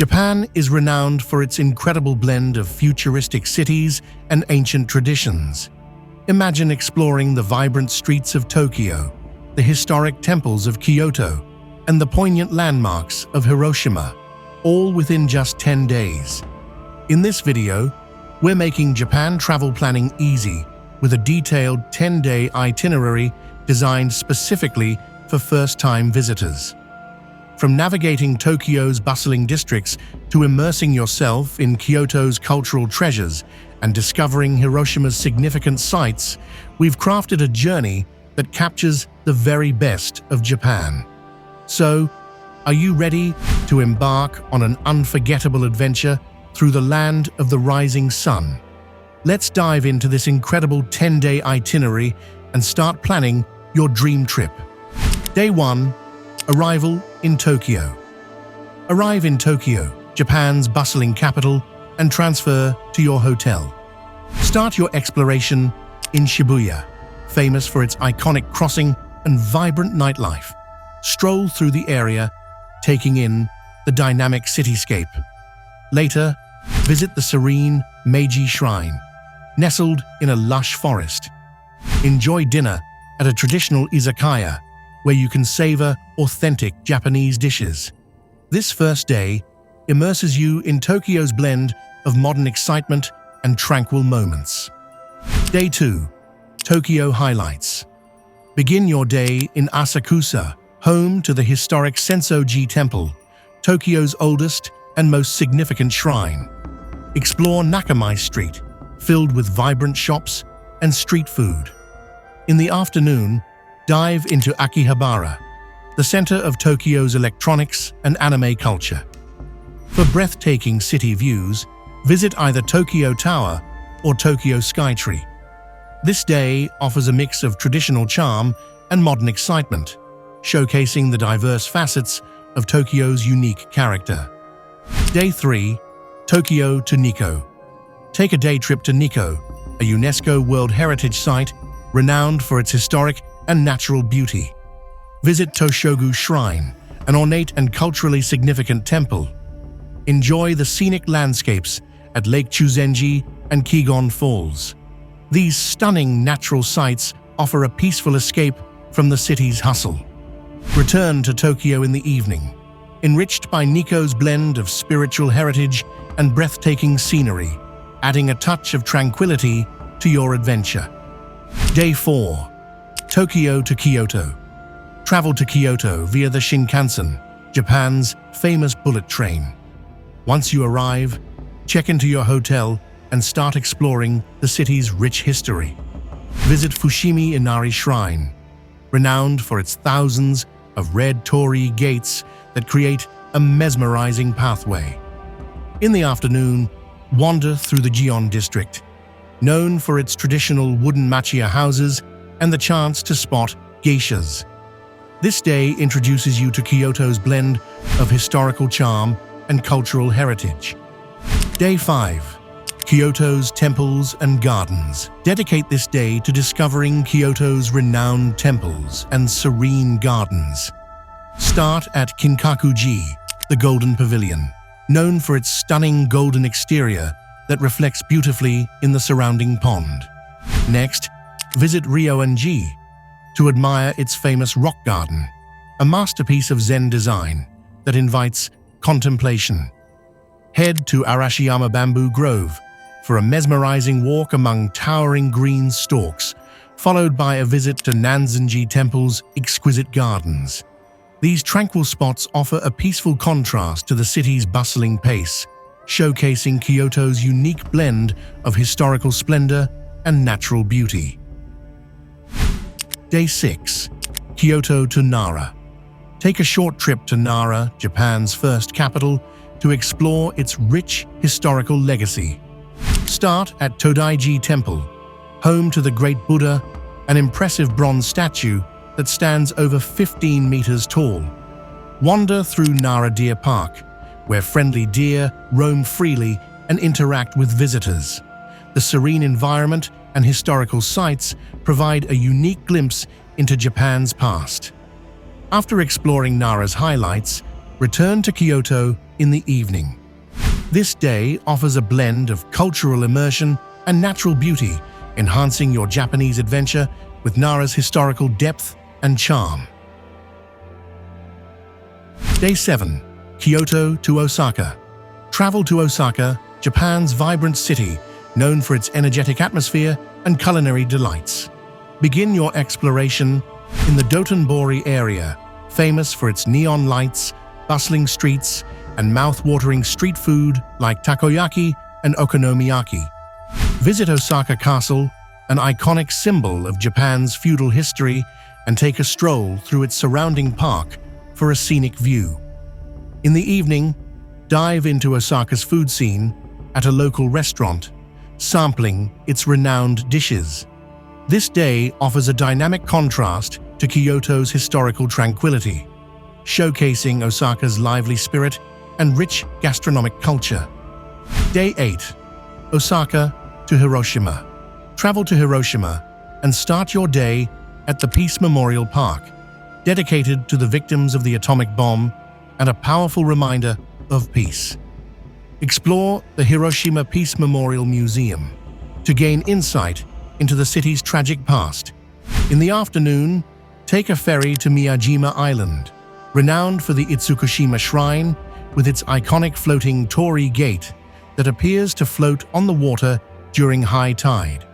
Japan is renowned for its incredible blend of futuristic cities and ancient traditions. Imagine exploring the vibrant streets of Tokyo, the historic temples of Kyoto, and the poignant landmarks of Hiroshima, all within just 10 days. In this video, we're making Japan travel planning easy with a detailed 10-day itinerary designed specifically for first-time visitors. From navigating Tokyo's bustling districts to immersing yourself in Kyoto's cultural treasures and discovering Hiroshima's significant sights, we've crafted a journey that captures the very best of Japan. So, are you ready to embark on an unforgettable adventure through the land of the rising sun? Let's dive into this incredible 10-day itinerary and start planning your dream trip. Day 1. Arrival in Tokyo. Arrive in Tokyo, Japan's bustling capital, and transfer to your hotel. Start your exploration in Shibuya, famous for its iconic crossing and vibrant nightlife. Stroll through the area, taking in the dynamic cityscape. Later, visit the serene Meiji Shrine, nestled in a lush forest. Enjoy dinner at a traditional izakaya, where you can savor authentic Japanese dishes. This first day immerses you in Tokyo's blend of modern excitement and tranquil moments. Day 2. Tokyo highlights. Begin your day in Asakusa, home to the historic Senso-ji Temple, Tokyo's oldest and most significant shrine. Explore Nakamai Street, filled with vibrant shops and street food. In the afternoon, dive into Akihabara, the center of Tokyo's electronics and anime culture. For breathtaking city views, visit either Tokyo Tower or Tokyo Skytree. This day offers a mix of traditional charm and modern excitement, showcasing the diverse facets of Tokyo's unique character. Day 3. Tokyo to Nikko. Take a day trip to Nikko, a UNESCO World Heritage Site renowned for its historic and natural beauty. Visit Toshogu Shrine, an ornate and culturally significant temple. Enjoy the scenic landscapes at Lake Chuzenji and Kigon Falls. These stunning natural sights offer a peaceful escape from the city's hustle. Return to Tokyo in the evening, enriched by Nikko's blend of spiritual heritage and breathtaking scenery, adding a touch of tranquility to your adventure. Day 4. Tokyo to Kyoto. Travel to Kyoto via the Shinkansen, Japan's famous bullet train. Once you arrive, check into your hotel and start exploring the city's rich history. Visit Fushimi Inari Shrine, renowned for its thousands of red torii gates that create a mesmerizing pathway. In the afternoon, wander through the Gion district, known for its traditional wooden machiya houses and the chance to spot geishas. This day introduces you to Kyoto's blend of historical charm and cultural heritage. Day 5. Kyoto's temples and gardens. Dedicate this day to discovering Kyoto's renowned temples and serene gardens. Start at Kinkaku-ji, the Golden Pavilion, known for its stunning golden exterior that reflects beautifully in the surrounding pond. Next, visit Ryoan-ji to admire its famous rock garden, a masterpiece of Zen design that invites contemplation. Head to Arashiyama Bamboo Grove for a mesmerizing walk among towering green stalks, followed by a visit to Nanzenji Temple's exquisite gardens. These tranquil spots offer a peaceful contrast to the city's bustling pace, showcasing Kyoto's unique blend of historical splendor and natural beauty. Day 6. Kyoto to Nara. Take a short trip to Nara, Japan's first capital, to explore its rich historical legacy. Start at Todaiji Temple, home to the Great Buddha, an impressive bronze statue that stands over 15 meters tall. Wander through Nara Deer Park, where friendly deer roam freely and interact with visitors. The serene environment and historical sites provide a unique glimpse into Japan's past. After exploring Nara's highlights, return to Kyoto in the evening. This day offers a blend of cultural immersion and natural beauty, enhancing your Japanese adventure with Nara's historical depth and charm. Day 7. Kyoto to Osaka. Travel to Osaka, Japan's vibrant city, known for its energetic atmosphere and culinary delights. Begin your exploration in the Dotonbori area, famous for its neon lights, bustling streets, and mouth-watering street food like takoyaki and okonomiyaki. Visit Osaka Castle, an iconic symbol of Japan's feudal history, and take a stroll through its surrounding park for a scenic view. In the evening, dive into Osaka's food scene at a local restaurant, sampling its renowned dishes. This day offers a dynamic contrast to Kyoto's historical tranquility, showcasing Osaka's lively spirit and rich gastronomic culture. Day 8. Osaka to Hiroshima. Travel to Hiroshima and start your day at the Peace Memorial Park, dedicated to the victims of the atomic bomb and a powerful reminder of peace. Explore the Hiroshima Peace Memorial Museum to gain insight into the city's tragic past. In the afternoon, take a ferry to Miyajima Island, renowned for the Itsukushima Shrine with its iconic floating torii gate that appears to float on the water during high tide.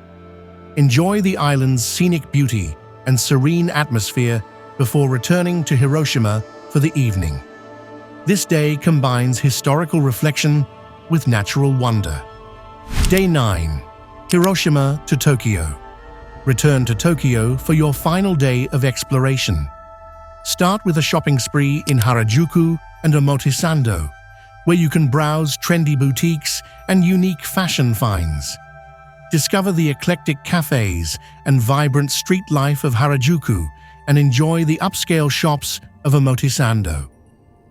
Enjoy the island's scenic beauty and serene atmosphere before returning to Hiroshima for the evening. This day combines historical reflection with natural wonder. Day 9. Hiroshima to Tokyo. Return to Tokyo for your final day of exploration. Start with a shopping spree in Harajuku and Omotesando, where you can browse trendy boutiques and unique fashion finds. Discover the eclectic cafes and vibrant street life of Harajuku and enjoy the upscale shops of Omotesando.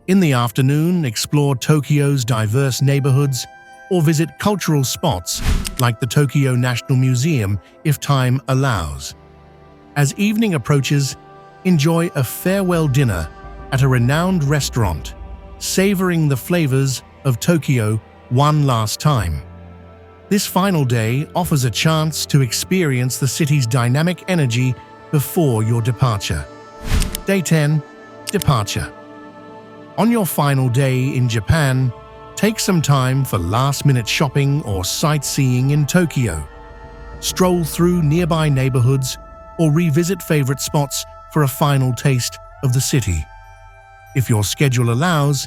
In the afternoon, explore Tokyo's diverse neighborhoods or visit cultural spots like the Tokyo National Museum if time allows. As evening approaches, enjoy a farewell dinner at a renowned restaurant, savoring the flavors of Tokyo one last time. This final day offers a chance to experience the city's dynamic energy before your departure. Day 10. Departure. On your final day in Japan, take some time for last-minute shopping or sightseeing in Tokyo. Stroll through nearby neighborhoods or revisit favorite spots for a final taste of the city. If your schedule allows,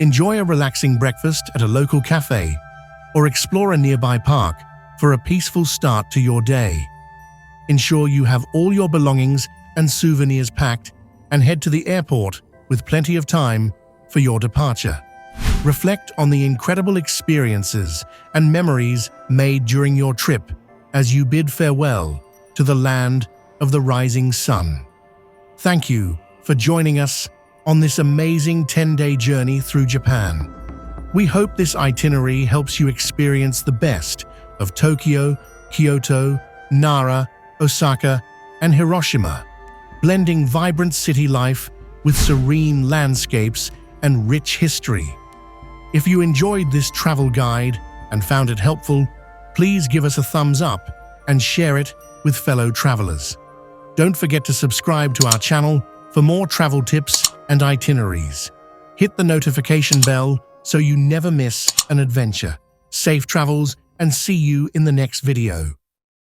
enjoy a relaxing breakfast at a local cafe or explore a nearby park for a peaceful start to your day. Ensure you have all your belongings and souvenirs packed and head to the airport with plenty of time for your departure. Reflect on the incredible experiences and memories made during your trip as you bid farewell to the land of the rising sun. Thank you for joining us on this amazing 10-day journey through Japan. We hope this itinerary helps you experience the best of Tokyo, Kyoto, Nara, Osaka, and Hiroshima, blending vibrant city life with serene landscapes and rich history. If you enjoyed this travel guide and found it helpful, please give us a thumbs up and share it with fellow travelers. Don't forget to subscribe to our channel for more travel tips and itineraries. Hit the notification bell so you never miss an adventure. Safe travels and see you in the next video.